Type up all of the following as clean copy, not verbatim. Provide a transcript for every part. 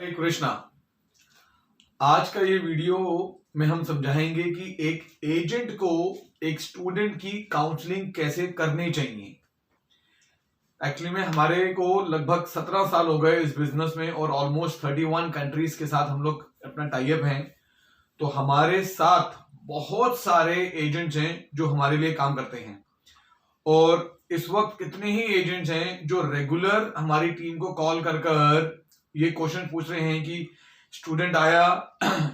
हे कृष्णा। आज का ये वीडियो में हम समझाएंगे कि एक एजेंट को एक स्टूडेंट की काउंसलिंग कैसे करनी चाहिए। एक्चुअली में हमारे को लगभग 17 साल हो गए इस बिजनेस में और ऑलमोस्ट 31 कंट्रीज के साथ हम लोग अपना टाई अप हैं। तो हमारे साथ बहुत सारे एजेंट्स हैं जो हमारे लिए काम करते हैं और इस वक्त कितने ही एजेंट्स हैं जो रेगुलर हमारी टीम को कॉल कर ये क्वेश्चन पूछ रहे हैं कि स्टूडेंट आया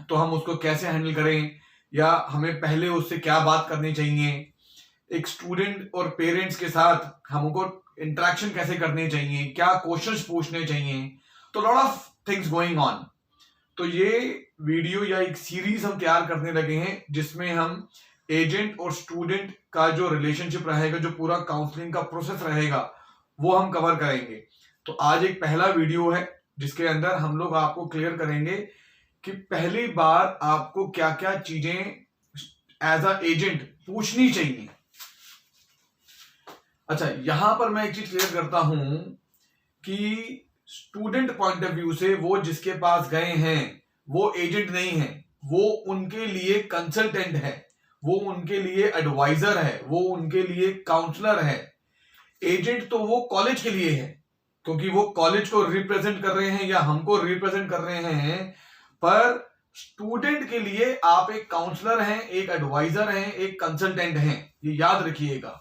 तो हम उसको कैसे हैंडल करें या हमें पहले उससे क्या बात करनी चाहिए, एक स्टूडेंट और पेरेंट्स के साथ हमको इंटरेक्शन कैसे करनी चाहिए, क्या क्वेश्चंस पूछने चाहिए। तो lot of things going on. तो ये वीडियो या एक सीरीज हम तैयार करने लगे हैं जिसमें हम एजेंट और स्टूडेंट का जो रिलेशनशिप रहेगा, जो पूरा काउंसलिंग का प्रोसेस रहेगा, वो हम कवर करेंगे। तो आज एक पहला वीडियो है जिसके अंदर हम लोग आपको क्लियर करेंगे कि पहली बार आपको क्या क्या चीजें एज अ एजेंट पूछनी चाहिए। अच्छा, यहां पर मैं एक चीज क्लियर करता हूं कि स्टूडेंट पॉइंट ऑफ व्यू से वो जिसके पास गए हैं वो एजेंट नहीं है, वो उनके लिए कंसल्टेंट है, वो उनके लिए एडवाइजर है, वो उनके लिए काउंसलर है। एजेंट तो वो कॉलेज के लिए है क्योंकि वो कॉलेज को रिप्रेजेंट कर रहे हैं या हमको रिप्रेजेंट कर रहे हैं। पर स्टूडेंट के लिए आप एक काउंसलर हैं, एक एडवाइजर हैं, एक कंसल्टेंट हैं, ये याद रखिएगा।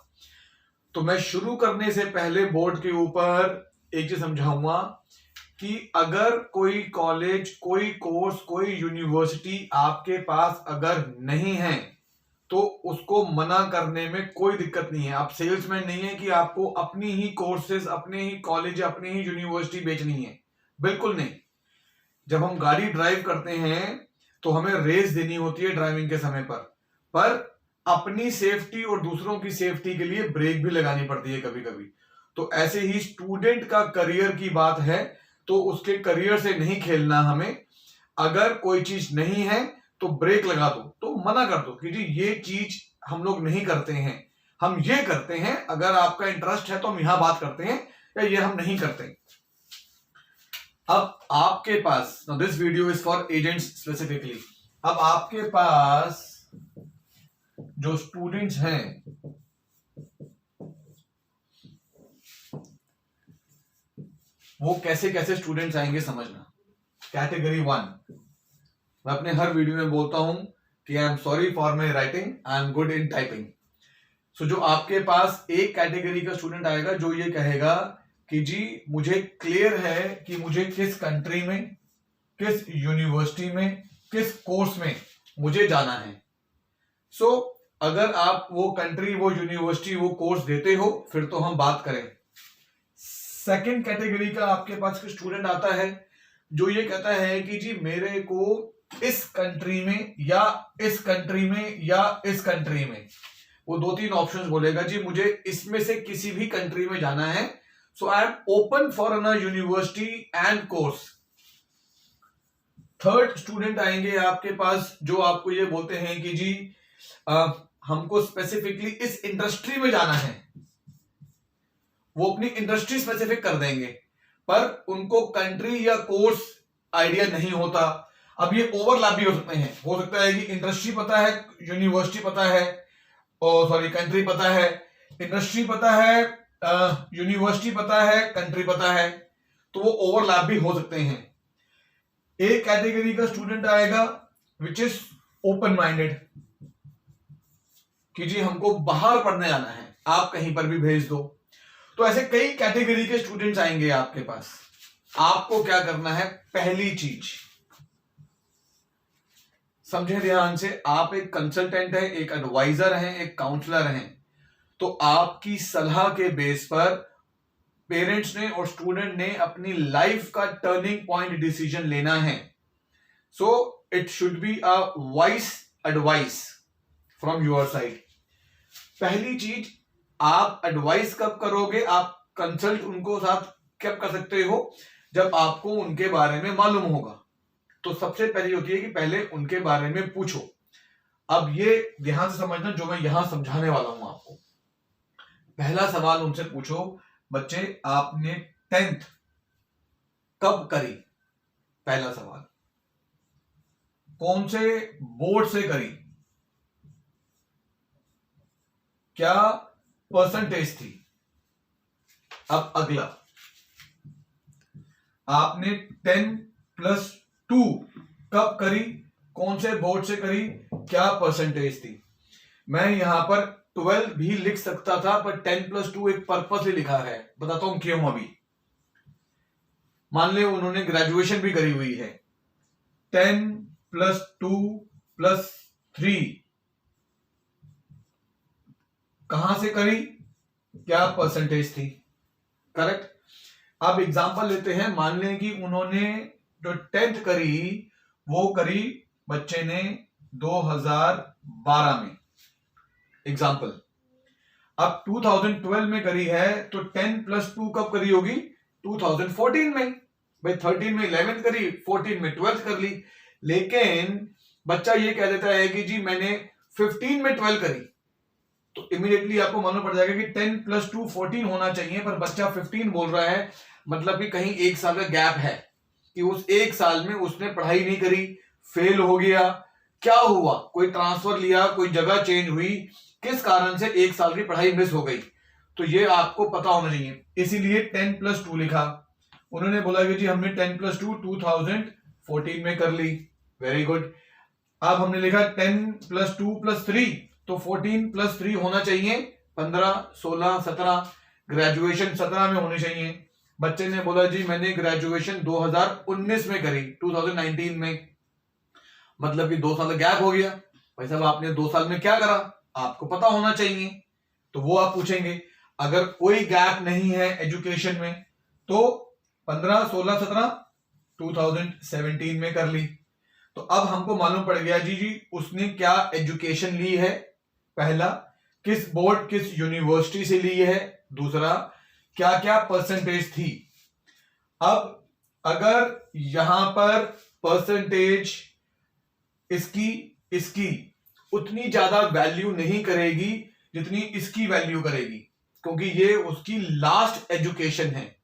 तो मैं शुरू करने से पहले बोर्ड के ऊपर एक चीज समझाऊंगा कि अगर कोई कॉलेज, कोई कोर्स, कोई यूनिवर्सिटी आपके पास अगर नहीं है तो उसको मना करने में कोई दिक्कत नहीं है। आप सेल्समैन नहीं है कि आपको अपनी ही कोर्सेज, अपने ही कॉलेज, अपनी ही यूनिवर्सिटी बेचनी है, बिल्कुल नहीं। जब हम गाड़ी ड्राइव करते हैं तो हमें रेस देनी होती है ड्राइविंग के समय पर अपनी सेफ्टी और दूसरों की सेफ्टी के लिए ब्रेक भी लगानी पड़ती है कभी कभी। तो ऐसे ही स्टूडेंट का करियर की बात है तो उसके करियर से नहीं खेलना हमें। अगर कोई चीज नहीं है तो ब्रेक लगा दो, तो मना कर दो कि जी ये चीज हम लोग नहीं करते हैं, हम ये करते हैं। अगर आपका इंटरेस्ट है तो हम यहां बात करते हैं या ये हम नहीं करते। अब आपके पास, this video is for agents specifically. अब आपके पास जो स्टूडेंट्स हैं वो कैसे कैसे स्टूडेंट्स आएंगे समझना। कैटेगरी 1, मैं अपने हर वीडियो में बोलता हूं कि I am sorry for my writing, I am good in typing. So जो आपके पास एक कैटेगरी का स्टूडेंट आएगा जो ये कहेगा कि जी मुझे क्लियर है कि मुझे किस कंट्री में, किस यूनिवर्सिटी में, किस कोर्स में मुझे जाना है। सो अगर आप वो कंट्री, वो यूनिवर्सिटी, वो कोर्स देते हो फिर तो हम बात करें। सेकेंड कैटेगरी का आपके पास स्टूडेंट आता है जो ये कहता है कि जी मेरे को इस कंट्री में या इस कंट्री में या इस कंट्री में, वो 2-3 ऑप्शंस बोलेगा, जी मुझे इसमें से किसी भी कंट्री में जाना है। So I am open for a university and course. Third student आएंगे आपके पास जो आपको ये बोलते हैं कि जी हमको स्पेसिफिकली इस इंडस्ट्री में जाना है। वो अपनी इंडस्ट्री स्पेसिफिक कर देंगे पर उनको कंट्री या कोर्स आइडिया नहीं होता। अब ये ओवरलैप भी हो सकते हैं, हो सकता है कि इंडस्ट्री पता है, यूनिवर्सिटी पता है, और सॉरी कंट्री पता है, इंडस्ट्री पता है, यूनिवर्सिटी पता है, कंट्री पता है, तो वो ओवरलैप भी हो सकते हैं। एक कैटेगरी का स्टूडेंट आएगा विच इज ओपन माइंडेड कि जी हमको बाहर पढ़ने जाना है, आप कहीं पर भी भेज दो। तो ऐसे कई कैटेगरी के स्टूडेंट्स आएंगे आपके पास। आपको क्या करना है, पहली चीज समझे ध्यान से, आप एक कंसल्टेंट हैं, एक एडवाइजर हैं, एक काउंसलर हैं। तो आपकी सलाह के बेस पर पेरेंट्स ने और स्टूडेंट ने अपनी लाइफ का टर्निंग पॉइंट डिसीजन लेना है। So it should be a wise advice from your side. पहली चीज, आप एडवाइस कब करोगे, आप कंसल्ट उनको साथ कब कर सकते हो, जब आपको उनके बारे में मालूम होगा। तो सबसे पहली होती है कि पहले उनके बारे में पूछो। अब ये ध्यान से समझना जो मैं यहां समझाने वाला हूं आपको। पहला सवाल उनसे पूछो, बच्चे आपने 10th कब करी, पहला सवाल, कौन से बोर्ड से करी, क्या परसेंटेज थी। अब अगला, आपने 10+2 कब करी, कौन से बोर्ड से करी, क्या परसेंटेज थी। मैं यहां पर 12 भी लिख सकता था, पर 10+2 एक पर्पस से लिखा है, बताता हूं क्यों। अभी मान ले उन्होंने ग्रेजुएशन भी करी हुई है, 10+2+3 कहां से करी, क्या परसेंटेज थी, करेक्ट। अब एग्जांपल लेते हैं, मान लें कि उन्होंने जो 10th करी वो करी बच्चे ने 2012 में, एग्जांपल। अब 2012 में करी है तो 10+2 कब करी होगी, 2014 में। भाई 13 में 11th करी, 14 में 12th कर ली। लेकिन बच्चा ये कह देता है कि जी मैंने 15 में 12 करी, तो इमीडिएटली आपको मालूम पड़ जाएगा कि 10+2 14 होना चाहिए, पर बच्चा 15 बोल रहा है। मतलब कि कहीं एक साल का गैप है, कि उस एक साल में उसने पढ़ाई नहीं करी, फेल हो गया, क्या हुआ, कोई ट्रांसफर लिया, कोई जगह चेंज हुई, किस कारण से एक साल की पढ़ाई मिस हो गई, तो ये आपको पता होना चाहिए। इसीलिए 10+2 लिखा। उन्होंने बोला कि जी हमने 10+2 2014 में कर ली, वेरी गुड। अब हमने लिखा 10+2+3, तो 14+3 होना चाहिए 15, 16, 17, ग्रेजुएशन 17 में होनी चाहिए। बच्चे ने बोला जी मैंने ग्रेजुएशन 2019 में करी, 2019 में, मतलब कि 2 साल गैप हो गया। भाई साहब आपने 2 साल में क्या करा, आपको पता होना चाहिए, तो वो आप पूछेंगे। अगर कोई गैप नहीं है एजुकेशन में तो 15, 16, 17 2017 में कर ली। तो अब हमको मालूम पड़ गया जी उसने क्या एजुकेशन ली है, पहला किस बोर्ड किस यूनिवर्सिटी से ली है, दूसरा क्या क्या परसेंटेज थी। अब अगर यहां पर परसेंटेज इसकी उतनी ज्यादा वैल्यू नहीं करेगी जितनी इसकी वैल्यू करेगी, क्योंकि ये उसकी लास्ट एजुकेशन है।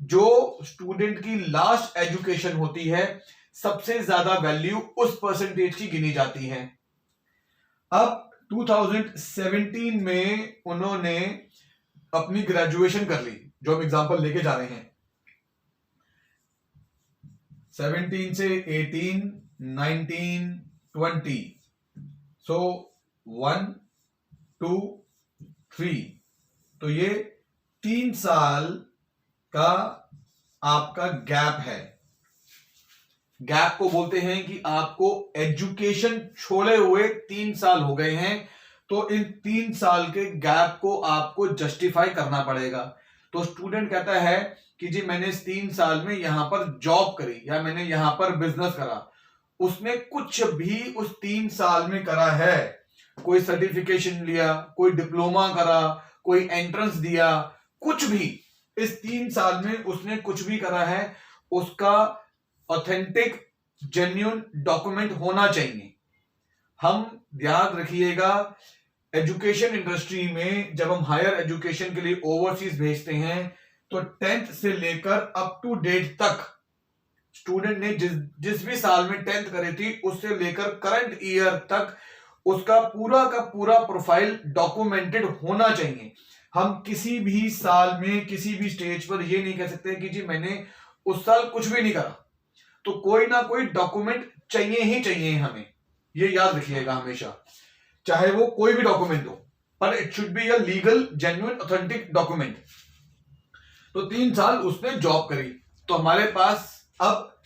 जो स्टूडेंट की लास्ट एजुकेशन होती है सबसे ज्यादा वैल्यू उस परसेंटेज की गिनी जाती है। अब 2017 में उन्होंने अपनी ग्रेजुएशन कर ली, जो हम एग्जांपल लेके जा रहे हैं। 17 से 18, 19, 20, सो 1, 2, 3, तो ये 3 साल का आपका गैप है। गैप को बोलते हैं कि आपको एजुकेशन छोड़े हुए 3 साल हो गए हैं, तो इन 3 साल के गैप को आपको जस्टिफाई करना पड़ेगा। तो स्टूडेंट कहता है कि जी मैंने इस 3 साल में यहां पर जॉब करी या मैंने यहां पर बिजनेस करा, उसने कुछ भी उस 3 साल में करा है, कोई सर्टिफिकेशन लिया, कोई डिप्लोमा करा, कोई एंट्रेंस दिया, कुछ भी इस 3 साल में उसने कुछ भी करा है, उसका ऑथेंटिक जेन्युइन डॉक्यूमेंट होना चाहिए। हम याद रखिएगा, एजुकेशन इंडस्ट्री में जब हम हायर एजुकेशन के लिए ओवरसीज भेजते हैं तो 10th से लेकर अप टू डेट तक स्टूडेंट ने जिस भी साल में 10th करी थी उससे लेकर करंट ईयर तक उसका पूरा का पूरा प्रोफाइल डॉक्यूमेंटेड होना चाहिए। हम किसी भी साल में किसी भी स्टेज पर ये नहीं कह सकते कि जी मैंने उस साल कुछ भी नहीं करा, तो कोई ना कोई डॉक्यूमेंट चाहिए ही चाहिए हमें, ये याद रखिएगा हमेशा, चाहे वो कोई भी डॉक्यूमेंट हो, पर it should be a legal genuine authentic document. तो 3 साल उसने जॉब करी, तो हमारे पास अब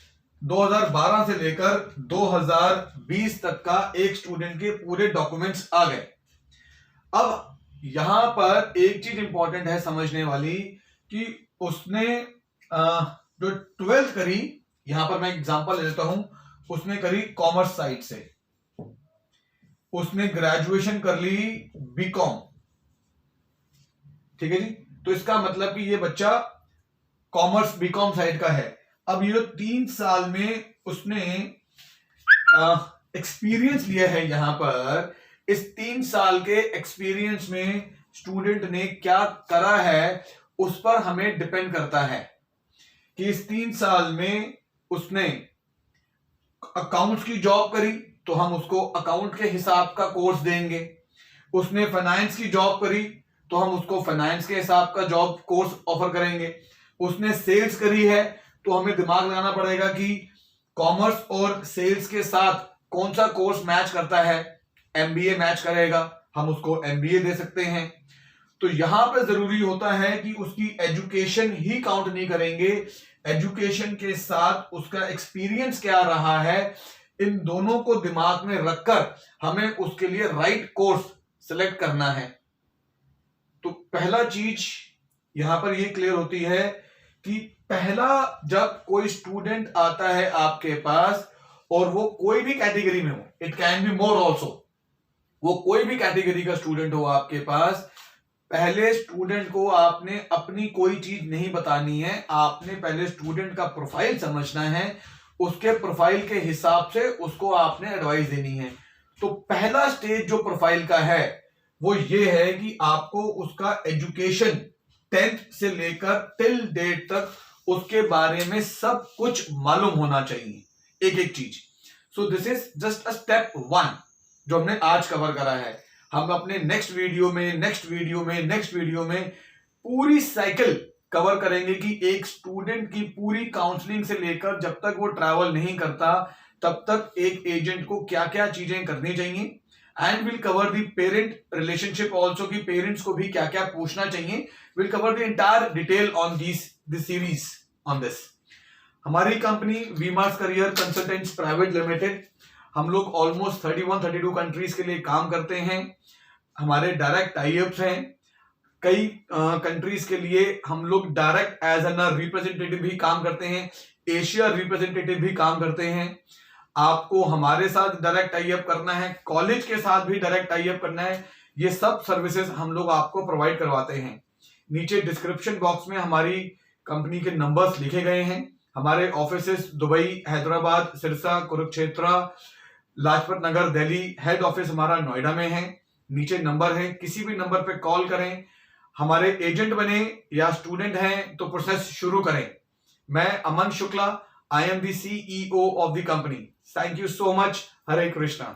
2012 से लेकर 2020 तक का एक स्टूडेंट के पूरे डॉक्यूमेंट्स आ गए। अब यहां पर एक चीज इंपॉर्टेंट है समझने वाली कि उसने जो 12th करी, यहां पर मैं एग्जांपल ले लेता हूं, उसने करी कॉमर्स साइड से, उसने ग्रेजुएशन कर ली बीकॉम, ठीक है जी। तो इसका मतलब कि ये बच्चा कॉमर्स बीकॉम साइड का है। अब ये 3 साल में उसने एक्सपीरियंस लिया है, यहां पर इस 3 साल के एक्सपीरियंस में स्टूडेंट ने क्या करा है उस पर हमें डिपेंड करता है कि इस 3 साल में उसने अकाउंट्स की जॉब करी तो हम उसको अकाउंट के हिसाब का कोर्स देंगे। उसने फाइनेंस की जॉब करी तो हम उसको फाइनेंस के हिसाब का जॉब कोर्स ऑफर करेंगे। उसने सेल्स करी है तो हमें दिमाग लगाना पड़ेगा कि कॉमर्स और सेल्स के साथ कौन सा कोर्स मैच करता है। एमबीए मैच करेगा, हम उसको एमबीए दे सकते हैं। तो यहां पे जरूरी होता है कि उसकी एजुकेशन ही काउंट नहीं करेंगे, एजुकेशन के साथ उसका एक्सपीरियंस क्या रहा है, इन दोनों को दिमाग में रखकर हमें उसके लिए राइट कोर्स सिलेक्ट करना है। तो पहला चीज यहां पर यह क्लियर होती है कि पहला, जब कोई स्टूडेंट आता है आपके पास और वो कोई भी कैटेगरी में हो, it can be more also, वो कोई भी कैटेगरी का स्टूडेंट हो आपके पास, पहले स्टूडेंट को आपने अपनी कोई चीज नहीं बतानी है। आपने पहले स्टूडेंट का प्रोफाइल समझना है, उसके प्रोफाइल के हिसाब से उसको आपने एडवाइस देनी है। तो पहला स्टेज जो प्रोफाइल का है वो ये है कि आपको उसका एजुकेशन 10th से लेकर टिल डेट तक उसके बारे में सब कुछ मालूम होना चाहिए, एक एक चीज। So this is just a step 1 जो हमने आज कवर करा है। हम अपने नेक्स्ट वीडियो में पूरी साइकिल कवर करेंगे कि एक स्टूडेंट की पूरी काउंसलिंग से लेकर जब तक वो ट्रैवल नहीं करता तब तक एक एजेंट को क्या क्या चीजें करनी चाहिए। And will cover the parent relationship also, कि पेरेंट्स को भी क्या क्या पूछना चाहिए। Will cover the entire detail on this series on this. हमारी company Wemars career consultants private limited, हम लोग ऑलमोस्ट 31-32 कंट्रीज के लिए काम करते हैं। हमारे डायरेक्ट टाई-अप्स हैं कई कंट्रीज के लिए। हम लोग डायरेक्ट एज एन रिप्रेजेंटेटिव भी काम करते हैं, एशिया रिप्रेजेंटेटिव भी काम करते हैं। आपको हमारे साथ डायरेक्ट टाई अप करना है, कॉलेज के साथ भी डायरेक्ट टाई अप करना है, ये सब सर्विसेज हम लोग आपको प्रोवाइड करवाते हैं। नीचे डिस्क्रिप्शन बॉक्स में हमारी कंपनी के नंबर्स लिखे गए हैं। हमारे offices Dubai, Hyderabad, Sirsa, Kurukshetra, Lajpat Nagar, Delhi. Head office हमारा नोएडा में है। नीचे नंबर है, किसी भी नंबर पे कॉल करें। हमारे एजेंट बने या स्टूडेंट हैं तो प्रोसेस शुरू करें। मैं Aman Shukla, I am the CEO of the company. Thank you so much. Hare Krishna.